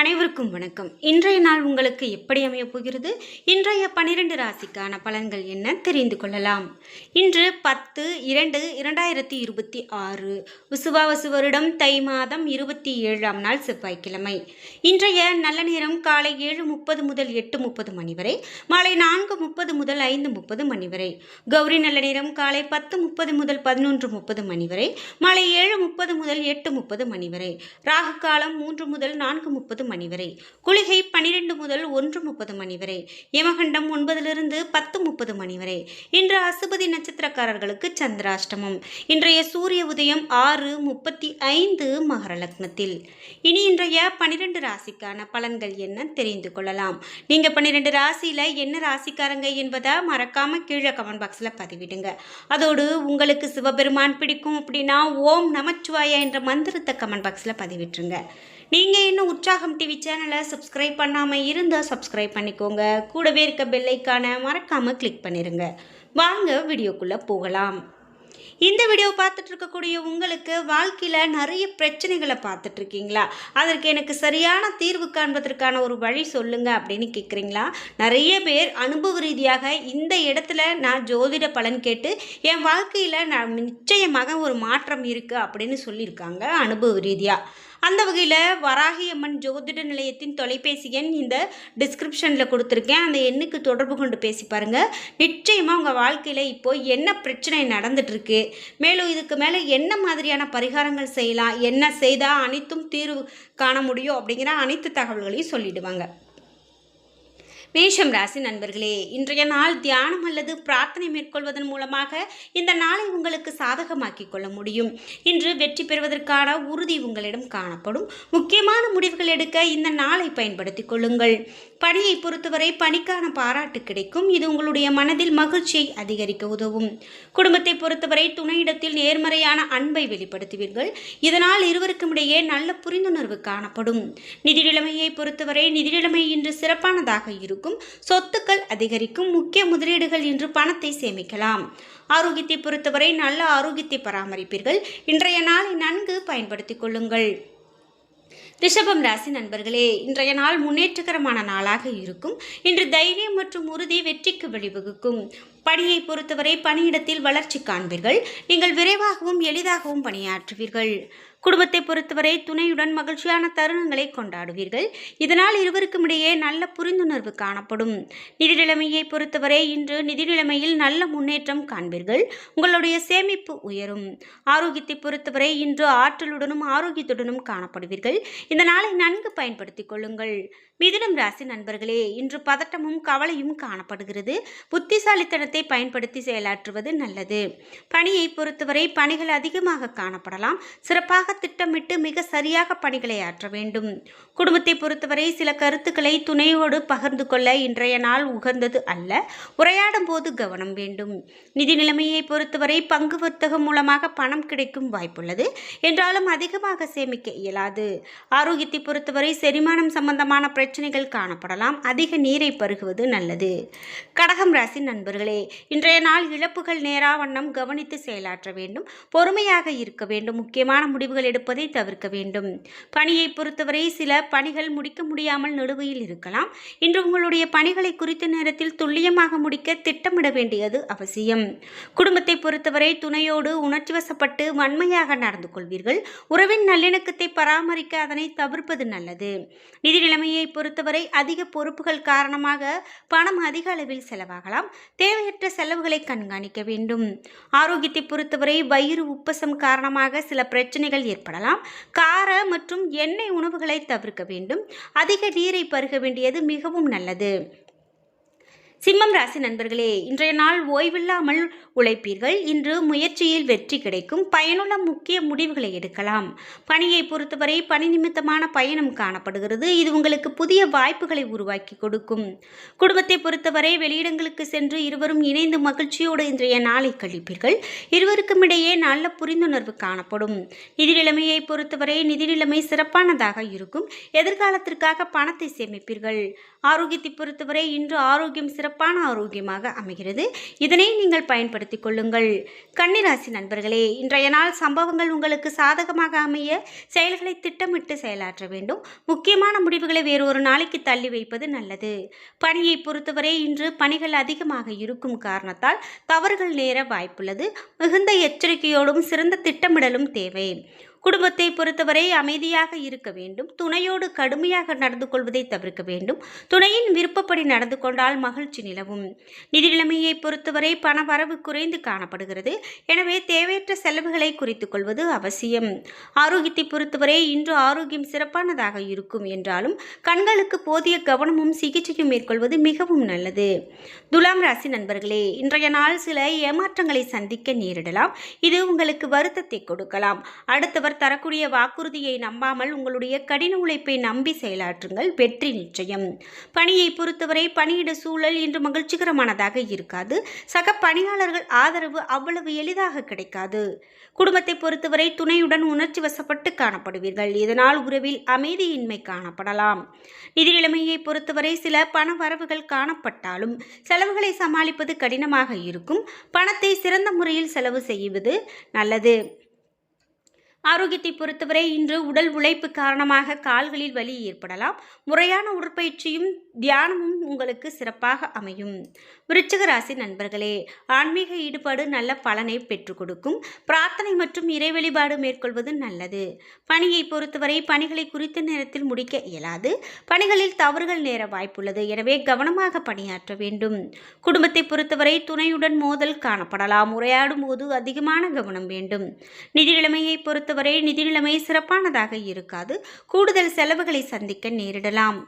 அனைவருக்கும் வணக்கம். இன்றைய நாள் உங்களுக்கு எப்படி அமையப் போகிறது? இன்றைய 12 ராசிக்கான பலன்கள் என்ன தெரிந்து கொள்ளலாம். இன்று 10/2/2026 விசுவாவசு வருடம் தை மாதம் 27ஆம் நாள் செவ்வாய்க்கிழமை. இன்றைய நல்ல நேரம் காலை 7:30 முதல் 8:30 மணி வரை, மாலை 4:30 முதல் 5:30 மணி வரை. கௌரி நல்ல நேரம் காலை 10:30 முதல் 11:30 மணி வரை, மாலை 7:30 முதல் 8:30 மணி வரை. ராகு காலம் 3 முதல் 4:30 மணி வரை. குளிகை 12 முதல் 1:30 மணி வரை. யமகண்டம் 9 10:30 மணி வரை. இன்று அசுபதி நட்சத்திரக்காரர்களுக்கு சந்திராஷ்டமம். இன்றைய சூரிய உதயம் 6:35 மகர லக்னத்தில். இனி இன்றைய 12 ராசிக்கான பலன்கள் என்ன தெரிந்து கொள்ளலாம். நீங்க 12 ராசியில என்ன ராசிக்காரங்க என்பதை மறக்காம கீழே கமெண்ட் பாக்ஸ்ல பதிவிடுங்க. அதோடு உங்களுக்கு சிவபெருமான் பிடிக்கும் அப்படின்னா ஓம் நமச்சிவாய என்ற மந்திரத்தை கமெண்ட் பாக்ஸ்ல பதிவிட்டுருங்க. நீங்கள் இன்னும் உற்சாகம் டிவி சேனலை சப்ஸ்கிரைப் பண்ணாமல் இருந்தால் சப்ஸ்கிரைப் பண்ணிக்கோங்க. கூடவே இருக்க பெல் ஐக்கானை மறக்காமல் கிளிக் பண்ணிடுங்க. வாங்க வீடியோக்குள்ளே போகலாம். இந்த வீடியோ பார்த்துட்டு இருக்கக்கூடிய உங்களுக்கு வாழ்க்கையில் நிறைய பிரச்சனைகளை பார்த்துட்டு இருக்கீங்களா? அதற்கு எனக்கு சரியான தீர்வு காண்பதற்கான ஒரு வழி சொல்லுங்க அப்படின்னு கேட்குறீங்களா? நிறைய பேர் அனுபவ ரீதியாக இந்த இடத்துல நான் ஜோதிட பலன் கேட்டு என் வாழ்க்கையில் நான் நிச்சயமாக ஒரு மாற்றம் இருக்குது அப்படின்னு சொல்லியிருக்காங்க அனுபவ ரீதியாக. அந்த வகையில் வராகி அம்மன் ஜோதிட நிலையத்தின் தொலைபேசி எண் இந்த டிஸ்கிரிப்ஷனில் கொடுத்துருக்கேன். அந்த எண்ணுக்கு தொடர்பு கொண்டு பேசி பாருங்கள். நிச்சயமாக உங்கள் வாழ்க்கையில் இப்போது என்ன பிரச்சனை நடந்துகிட்ருக்கு, மேலும் இதுக்கு மேலே என்ன மாதிரியான பரிகாரங்கள் செய்யலாம், என்ன செய்தால் அனைத்தும் தீர்வு காண முடியும் அப்படிங்கிற அனைத்து தகவல்களையும் சொல்லிடுவாங்க. மேஷம் ராசி நண்பர்களே, இன்றைய நாள் தியானம் அல்லது பிரார்த்தனை மேற்கொள்வதன் மூலமாக இந்த நாளை உங்களுக்கு சாதகமாக்கி கொள்ள முடியும். இன்று வெற்றி பெறுவதற்கான உறுதி உங்களிடம் காணப்படும். முக்கியமான முடிவுகள் எடுக்க இந்த நாளை பயன்படுத்தி கொள்ளுங்கள். பணியை பொறுத்தவரை பணிக்கான பாராட்டு கிடைக்கும். இது உங்களுடைய மனதில் மகிழ்ச்சியை அதிகரிக்க உதவும். குடும்பத்தை பொறுத்தவரை துணையிடத்தில் நேர்மறையான அன்பை வெளிப்படுத்துவீர்கள். இதனால் இருவருக்கும் இடையே நல்ல புரிந்துணர்வு காணப்படும். நிதி நிலைமையை பொறுத்தவரை நிதி நிலைமை இன்று சிறப்பானதாக இருக்கும். சொத்துக்கள் அதிகரிக்கும். முக்கிய முதலீடுகள் இன்று பணத்தை சேமிக்கலாம். ஆரோக்கியத்தை பொறுத்தவரை நல்ல ஆரோக்கியத்தை பராமரிப்பீர்கள். இன்றைய நாளை நன்கு பயன்படுத்திக் கொள்ளுங்கள். ரிஷபம் ராசி நண்பர்களே, இன்றைய நாள் முன்னேற்றகரமான நாளாக இருக்கும். இன்று தைரியம் மற்றும் உறுதி வெற்றிக்கு வழிவகுக்கும். பணியை பொறுத்தவரை பணியிடத்தில் வளர்ச்சி காண்பீர்கள். நீங்கள் விரைவாகவும் எளிதாகவும் பணியாற்றுவீர்கள். குடும்பத்தை பொறுத்தவரை துணையுடன் மகிழ்ச்சியான தருணங்களை கொண்டாடுவீர்கள். இதனால் இருவருக்கும் இடையே நல்ல புரிந்துணர்வு காணப்படும். நிதி நிலைமையை பொறுத்தவரை இன்று நிதி நிலைமையில் நல்ல முன்னேற்றம் காண்பீர்கள். உங்களுடைய சேமிப்பு உயரும். ஆரோக்கியத்தை பொறுத்தவரை இன்று ஆற்றலுடனும் ஆரோக்கியத்துடனும் காணப்படுவீர்கள். இந்த நாளை நன்கு பயன்படுத்திக் கொள்ளுங்கள். மிதுனம் ராசி நண்பர்களே, இன்று பதட்டமும் கவலையும் காணப்படுகிறது. புத்திசாலித்தனத்தை பயன்படுத்தி செயலாற்றுவது நல்லது. பணியை பொறுத்தவரை பணிகள் அதிகமாக காணப்படலாம். சிறப்பாக திட்டமிட்டு மிக சரியாக பணிகளை ஆற்ற வேண்டும். குடும்பத்தை பொறுத்தவரை சில கருத்துக்களை துணையோடு பகிர்ந்து கொள்ள இன்றைய நாள் உகந்தது அல்ல. உரையாடும் போது கவனம் வேண்டும். நிதி நிலைமையை பொறுத்தவரை பங்கு வர்த்தகம் மூலமாக பணம் கிடைக்கும் வாய்ப்புள்ளது. என்றாலும் அதிகமாக சேமிக்க இயலாது. ஆரோக்கியத்தை பொறுத்தவரை செரிமானம் சம்பந்தமான பிரச்சனைகள் காணப்படலாம். அதிக நீரை பருகுவது நல்லது. கடகம் ராசி நண்பர்களே, இன்றைய நாள் இழப்புகள் நேரா வண்ணம் கவனித்து செயலாற்ற வேண்டும். பொறுமையாக இருக்க வேண்டும். முக்கியமான முடிவுகள் எடுப்பதை தவிர்க்க வேண்டும். பணியை பொறுத்தவரை சில பணிகள் முடிக்க முடியாமல் நடுவையில் இருக்கலாம். இன்று உங்களுடைய பணிகளை குறித்த நேரத்தில் துல்லியமாக முடிக்க திட்டமிட வேண்டியது அவசியம். குடும்பத்தை பொறுத்தவரை துணையோடு உணர்ச்சி வசப்பட்டு வன்மையாக நடந்து கொள்வீர்கள். உறவின் நல்லிணக்கத்தை பராமரிக்க அதனை தவிர்ப்பது நல்லது. நிதி நிலைமையை பொறுத்தவரை அதிக பொறுப்புகள் காரணமாக பணம் அதிக அளவில் செலவாகலாம். தேவையற்ற செலவுகளை கண்காணிக்க வேண்டும். ஆரோக்கியத்தை பொறுத்தவரை வயிறு உப்பசம் காரணமாக சில பிரச்சனைகள் ஏற்படலாம். கார மற்றும் எண்ணெய் உணவுகளை தவிர்க்க வேண்டும். அதிக நீரை பருக வேண்டியது மிகவும் நல்லது. சிம்மம் ராசி நண்பர்களே, இன்றைய நாள் ஓய்வில்லாமல் உழைப்பீர்கள். இன்று முயற்சியில் வெற்றி கிடைக்கும். பயனுள்ள முக்கிய முடிவுகளை எடுக்கலாம். பணியை பொறுத்தவரை பணி நிமித்தமான பயணம் காணப்படுகிறது. இது உங்களுக்கு புதிய வாய்ப்புகளை உருவாக்கி கொடுக்கும். குடும்பத்தை பொறுத்தவரை வெளியிடங்களுக்கு சென்று இருவரும் இணைந்து மகிழ்ச்சியோடு இன்றைய நாளை கழிப்பீர்கள். இருவருக்கும் இடையே நல்ல புரிந்துணர்வு காணப்படும். நிதி நிலைமையை பொறுத்தவரை நிதி நிலைமை சிறப்பானதாக இருக்கும். எதிர்காலத்திற்காக பணத்தை சேமிப்பீர்கள். ஆரோக்கியத்தை பொறுத்தவரை இன்று ஆரோக்கியம் சிறப்பாக சிறப்பான ஆரோக்கியமாக அமைகிறது. இதனை நீங்கள் பயன்படுத்திக் கொள்ளுங்கள். கன்னிராசி நண்பர்களே, இன்றைய நாள் சம்பவங்கள் உங்களுக்கு சாதகமாக அமைய செயல்களை திட்டமிட்டு செயலாற்ற வேண்டும். முக்கியமான முடிவுகளை வேறொரு நாளைக்கு தள்ளி வைப்பது நல்லது. பணியை பொறுத்தவரை இன்று பணிகள் அதிகமாக இருக்கும் காரணத்தால் தவறுகள் நேர வாய்ப்புள்ளது. மிகுந்த எச்சரிக்கையோடும் சிறந்த திட்டமிடலும் தேவை. குடும்பத்தை பொறுத்தவரை அமைதியாக இருக்க வேண்டும். துணையோடு கடுமையாக நடந்து கொள்வதை தவிர்க்க வேண்டும். துணையின் விருப்பப்படி நடந்து கொண்டால் மகிழ்ச்சி நிலவும். நிதி நிலைமையை பொறுத்தவரை பண வரவு குறைந்து காணப்படுகிறது. எனவே தேவையற்ற செலவுகளை குறித்துக் கொள்வது அவசியம். ஆரோக்கியத்தை பொறுத்தவரை இன்று ஆரோக்கியம் சிறப்பானதாக இருக்கும் என்றாலும் கண்களுக்கு போதிய கவனமும் சிகிச்சையும் மேற்கொள்வது மிகவும் நல்லது. துலாம் ராசி நண்பர்களே, இன்றைய நாள் சில ஏமாற்றங்களை சந்திக்க நேரிடலாம். இது உங்களுக்கு வருத்தத்தை கொடுக்கலாம். அடுத்தவர் தரக்கூடிய வாக்குறுதியை நம்பாமல் உங்களுடைய கடின உழைப்பை நம்பி செயலாற்றுங்கள். வெற்றி நிச்சயம். பணியை பொறுத்தவரை பணியிட சூழல் இன்று மகிழ்ச்சிகரமானதாக இருக்காது. சக பணியாளர்கள் ஆதரவு அவ்வளவு எளிதாக கிடைக்காது. குடும்பத்தை பொறுத்தவரை துணையுடன் உணர்ச்சி வசப்பட்டு காணப்படுவீர்கள். இதனால் உறவில் அமைதியின்மை காணப்படலாம். நிதி நிலைமையை பொறுத்தவரை சில பண வரவுகள் காணப்பட்டாலும் செலவுகளை சமாளிப்பது கடினமாக இருக்கும். பணத்தை சிறந்த முறையில் செலவு செய்வது நல்லது. ஆரோக்கியத்தை பொறுத்தவரை இன்று உடல் உழைப்பு காரணமாக கால்களில் வலி ஏற்படலாம். முறையான உடற்பயிற்சியும் தியானமும் உங்களுக்கு சிறப்பாக அமையும். விருச்சிக ராசி நண்பர்களே, ஆன்மீக ஈடுபாடு நல்ல பலனை பெற்றுக் கொடுக்கும். பிரார்த்தனை மற்றும் இறை வழிபாடு மேற்கொள்வது நல்லது. பணியை பொறுத்தவரை பணிகளை குறித்த நேரத்தில் முடிக்க இயலாது. பணிகளில் தவறுகள் நேர வாய்ப்புள்ளது. எனவே கவனமாக பணியாற்ற வேண்டும். குடும்பத்தை பொறுத்தவரை துணையுடன் மோதல் காணப்படலாம். உரையாடும் போது அதிகமான கவனம் வேண்டும். நிதி நிலைமையை பொறுத்தவரை நிதி நிலைமை சிறப்பானதாக இருக்காது. கூடுதல் செலவுகளை சந்திக்க நேரிடலாம்.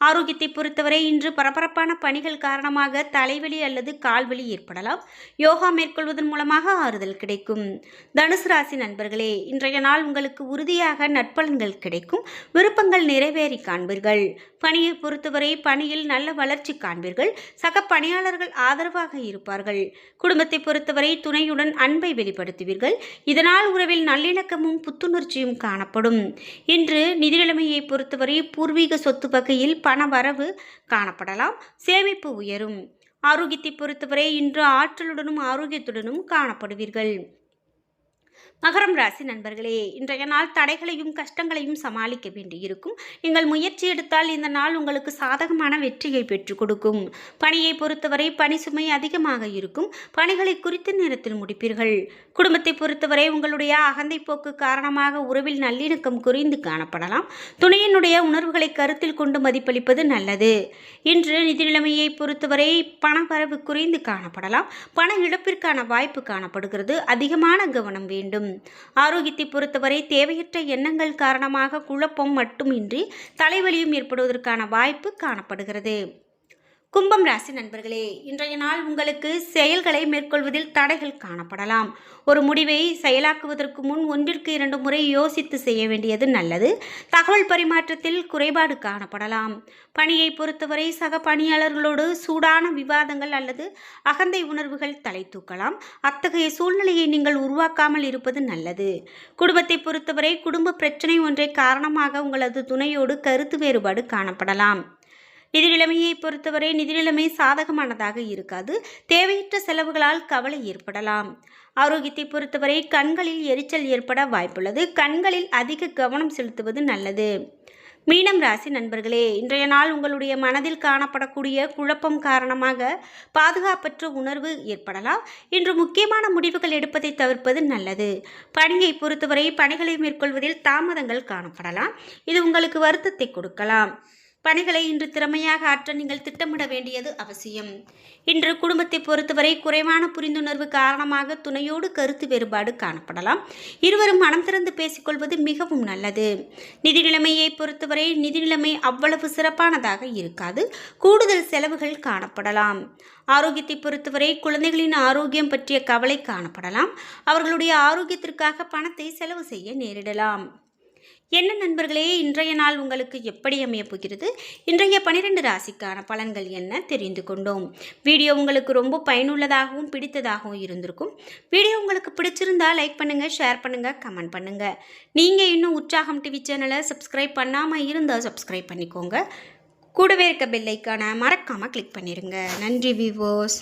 ஆரோக்கியத்தை பொறுத்தவரை இன்று பரபரப்பான பணிகள் காரணமாக தலைவலி அல்லது கால்வலி ஏற்படலாம். யோகா மேற்கொள்வதன் மூலமாக ஆறுதல் கிடைக்கும். தனுசு ராசி நண்பர்களே, இன்றைய நாள் உங்களுக்கு உறுதியாக நற்பலன்கள் கிடைக்கும். விருப்பங்கள் நிறைவேறி காண்பீர்கள். பணியை பொறுத்தவரை பணியில் நல்ல வளர்ச்சி காண்பீர்கள். சக பணியாளர்கள் ஆதரவாக இருப்பார்கள். குடும்பத்தை பொறுத்தவரை துணையுடன் அன்பை வெளிப்படுத்துவீர்கள். இதனால் உறவில் நல்லிணக்கமும் புத்துணர்ச்சியும் காணப்படும். இன்று நிதி நிலைமையை பொறுத்தவரை பூர்வீக சொத்து வகையில் பண வரவு காணப்படலாம். சேமிப்பு உயரும். ஆரோக்கியத்தை பொறுத்தவரை இன்று ஆற்றலுடனும் ஆரோக்கியத்துடனும் காணப்படுவீர்கள். மகரம் ராசி நண்பர்களே, இன்றைய நாள் தடைகளையும் கஷ்டங்களையும் சமாளிக்க வேண்டியிருக்கும். நீங்கள் முயற்சி எடுத்தால் இந்த நாள் உங்களுக்கு சாதகமான வெற்றியை பெற்றுக் கொடுக்கும். பணியை பொறுத்தவரை பணி சுமை அதிகமாக இருக்கும். பணிகளை குறித்த நேரத்தில் முடிப்பீர்கள். குடும்பத்தை பொறுத்தவரை உங்களுடைய அகந்தை போக்கு காரணமாக உறவில் நல்லிணக்கம் குறைந்து காணப்படலாம். துணையினுடைய உணர்வுகளை கருத்தில் கொண்டு மதிப்பளிப்பது நல்லது. இன்று நிதி நிலைமையை பொறுத்தவரை பண வரவு குறைந்து காணப்படலாம். பண இழப்பிற்கான வாய்ப்பு காணப்படுகிறது. அதிகமான கவனம் வேண்டும். ஆரோக்கியத்தை பொறுத்தவரை தேவையற்ற எண்ணங்கள் காரணமாக குழப்பம் மட்டுமின்றி தலைவலியும் ஏற்படுவதற்கான வாய்ப்பு காணப்படுகிறது. கும்பம் ராசி நண்பர்களே, இன்றைய நாள் உங்களுக்கு செயல்களை மேற்கொள்வதில் தடைகள் காணப்படலாம். ஒரு முடிவை செயலாக்குவதற்கு முன் 1-2 முறை யோசித்து செய்ய வேண்டியது நல்லது. தகவல் பரிமாற்றத்தில் குறைபாடு காணப்படலாம். பணியை பொறுத்தவரை சக பணியாளர்களோடு சூடான விவாதங்கள் அல்லது அகந்தை உணர்வுகள் தலை தூக்கலாம். அத்தகைய சூழ்நிலையை நீங்கள் உருவாக்காமல் இருப்பது நல்லது. குடும்பத்தை பொறுத்தவரை குடும்ப பிரச்சனை ஒன்றை காரணமாக உங்களது துணையோடு கருத்து வேறுபாடு காணப்படலாம். நிதி நிலைமையை பொறுத்தவரை நிதி நிலைமை சாதகமானதாக இருக்காது. தேவையற்ற செலவுகளால் கவலை ஏற்படலாம். ஆரோக்கியத்தை பொறுத்தவரை கண்களில் எரிச்சல் ஏற்பட வாய்ப்புள்ளது. கண்களில் அதிக கவனம் செலுத்துவது நல்லது. மீனம் ராசி நண்பர்களே, இன்றைய நாள் உங்களுடைய மனதில் காணப்படக்கூடிய குழப்பம் காரணமாக பாதுகாப்பற்ற உணர்வு ஏற்படலாம். இன்று முக்கியமான முடிவுகள் எடுப்பதை தவிர்ப்பது நல்லது. பணியை பொறுத்தவரை பணிகளை மேற்கொள்வதில் தாமதங்கள் காணப்படலாம். இது உங்களுக்கு வருத்தத்தை கொடுக்கலாம். பணிகளை இன்று திறமையாக ஆற்ற நீங்கள் திட்டமிட வேண்டியது அவசியம். இன்று குடும்பத்தை பொறுத்தவரை குறைவான புரிந்துணர்வு காரணமாக துணையோடு கருத்து வேறுபாடு காணப்படலாம். இருவரும் மனம் திறந்து பேசிக்கொள்வது மிகவும் நல்லது. நிதி நிலைமையை பொறுத்தவரை நிதி நிலைமை அவ்வளவு சிறப்பானதாக இருக்காது. கூடுதல் செலவுகள் காணப்படலாம். ஆரோக்கியத்தை பொறுத்தவரை குழந்தைகளின் ஆரோக்கியம் பற்றிய கவலை காணப்படலாம். அவர்களுடைய ஆரோக்கியத்திற்காக பணத்தை செலவு செய்ய நேரிடலாம். என்ன நண்பர்களே, இன்றைய நாள் உங்களுக்கு எப்படி அமைய போகிறது? இன்றைய 12 ராசிக்கான பலன்கள் என்ன தெரிந்து கொண்டோம். வீடியோ உங்களுக்கு ரொம்ப பயனுள்ளதாகவும் பிடித்ததாகவும் இருந்திருக்கும். வீடியோ உங்களுக்கு பிடிச்சிருந்தா லைக் பண்ணுங்கள், ஷேர் பண்ணுங்கள், கமெண்ட் பண்ணுங்கள். நீங்கள் இன்னும் உற்சாகம் டிவி சேனலை சப்ஸ்கிரைப் பண்ணாமல் இருந்தால் சப்ஸ்கிரைப் பண்ணிக்கோங்க. கூடவே இருக்க பெல் ஐக்கானை மறக்காமல் கிளிக் பண்ணிடுங்க. நன்றி வியூவர்ஸ்.